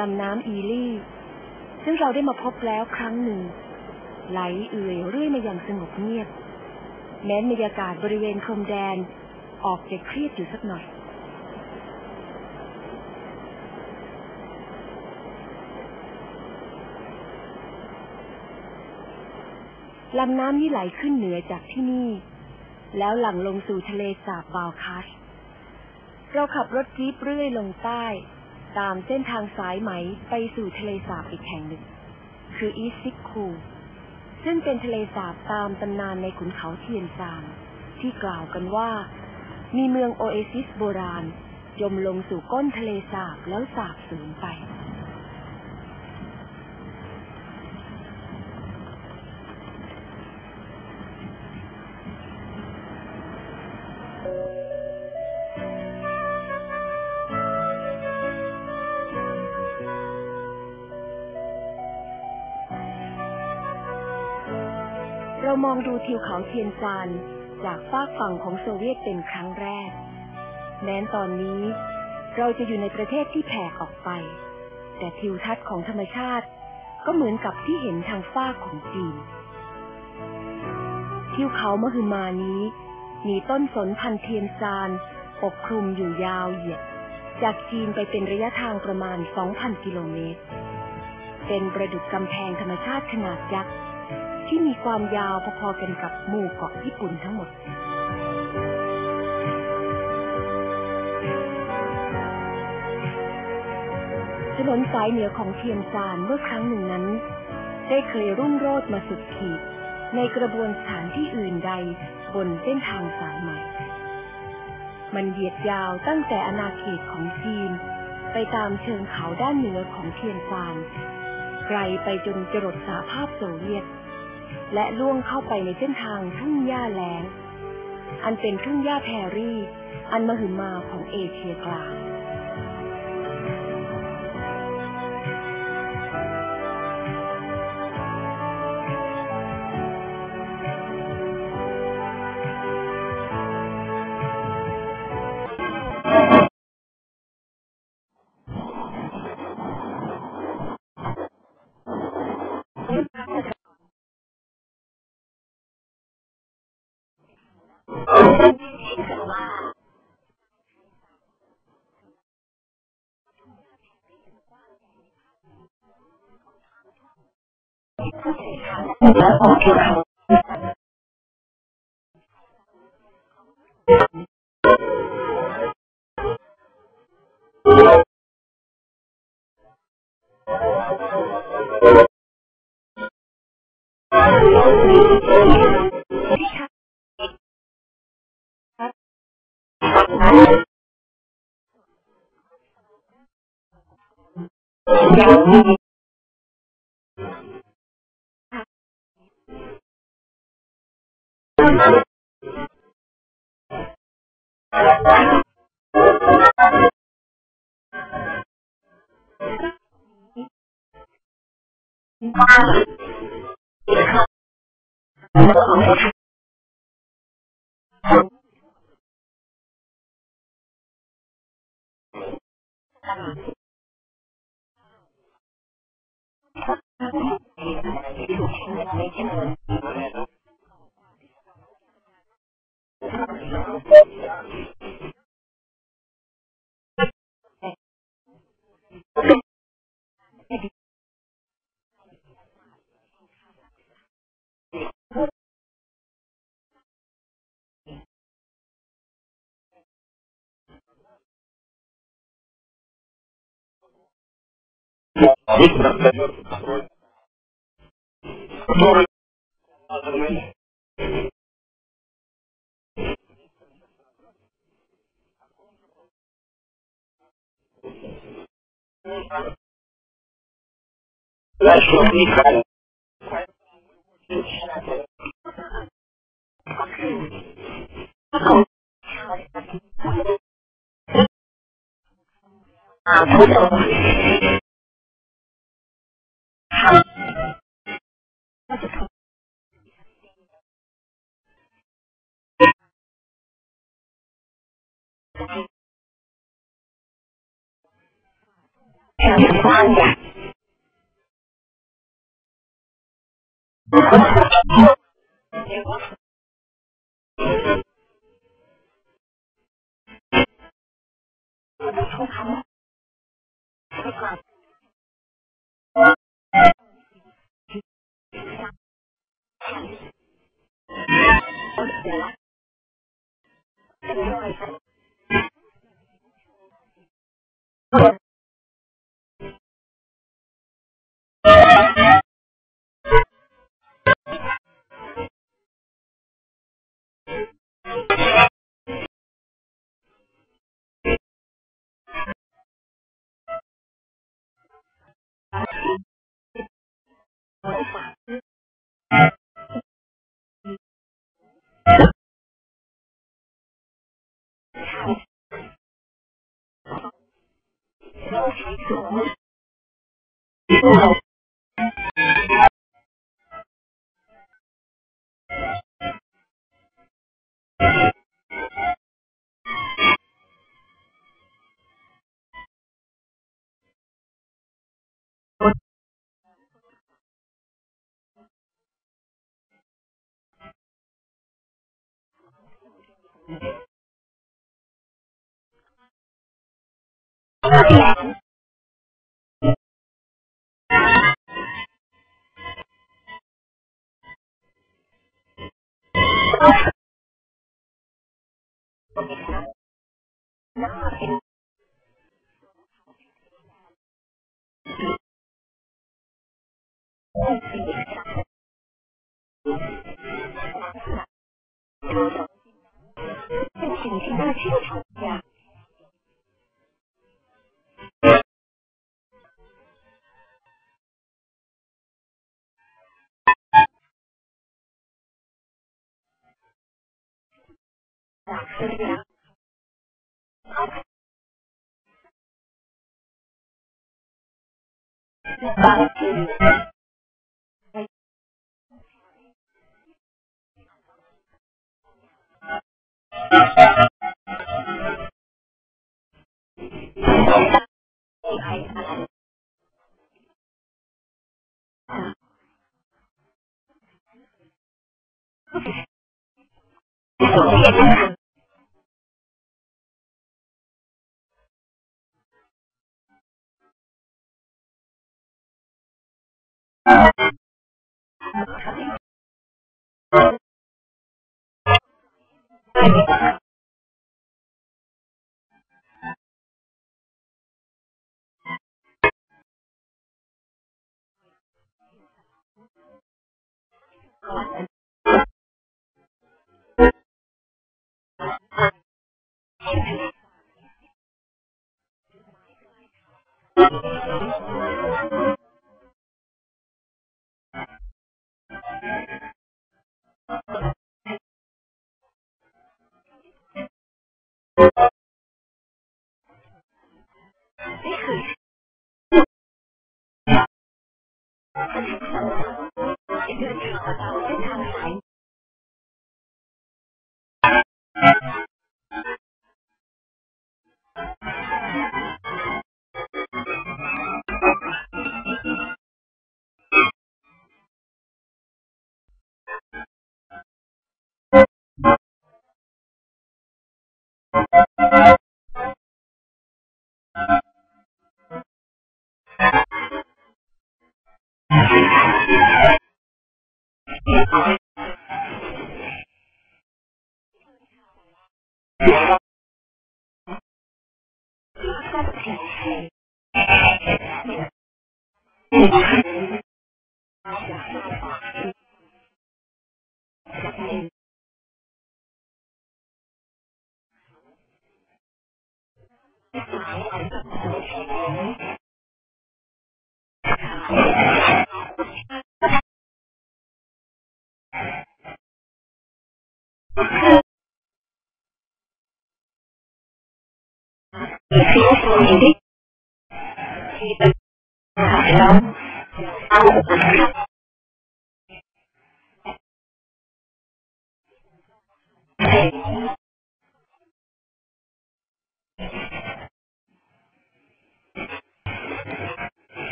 ลำน้ำอีลี่ซึ่งเราได้มาพบแล้วครั้งหนึ่งไหลเอื่อยเรื่อยมาอย่างสงบเงียบแม้บรรยากาศบริเวณพรมแดนออกจะเครียดอยู่สักหน่อยลำน้ำนี้ไหลขึ้นเหนือจากที่นี่แล้วหลั่งลงสู่ทะเลสาบบาลคัชเราขับรถจี๊ปเรื่อยลงใต้ตามเส้นทางสายไหมไปสู่ทะเลสาบอีกแห่งหนึ่งคืออีสซิกคูซึ่งเป็นทะเลสาบตามตำนานในขุนเขาเทียนซานที่กล่าวกันว่ามีเมืองโอเอซิสโบราณจมลงสู่ก้นทะเลสาบแล้วสาบสูญไปเรามองดูทิวเขาเทียนซานจากฝากฝั่งของโซเวียตเป็นครั้งแรกแม้ตอนนี้เราจะอยู่ในประเทศที่แผ่ออกไปแต่ทิวทัศน์ของธรรมชาติก็เหมือนกับที่เห็นทางฝากของจีนทิวเขามหึมานี้มีต้นสนพันเทียนซานปกคลุมอยู่ยาวเหยียดจากจีนไปเป็นระยะทางประมาณ 2,000 กิโลเมตรเป็นประดุจกำแพงธรรมชาติขนาดยักษ์ที่มีความยาวพอๆกันกับหมู่เกาะญี่ปุ่นทั้งหมดถนนสายเหนือของเทียนซานเมื่อครั้งหนึ่งนั้นได้เคยรุ่งโรจน์มาสุดขีดในกระบวนสถานที่อื่นใดบนเส้นทางสายใหม่มันเหยียดยาวตั้งแต่อาณาเขตของจีนไปตามเชิงเขาด้านเหนือของเทียนซานไกลไปจนจรดสหภาพโซเวียตและล่วงเข้าไปในเส้นทางทุ่งหญ้าแล้งอันเป็นทุ่งหญ้าแพรรี่อันมหึมาของเอเชียกลาง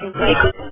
Very good.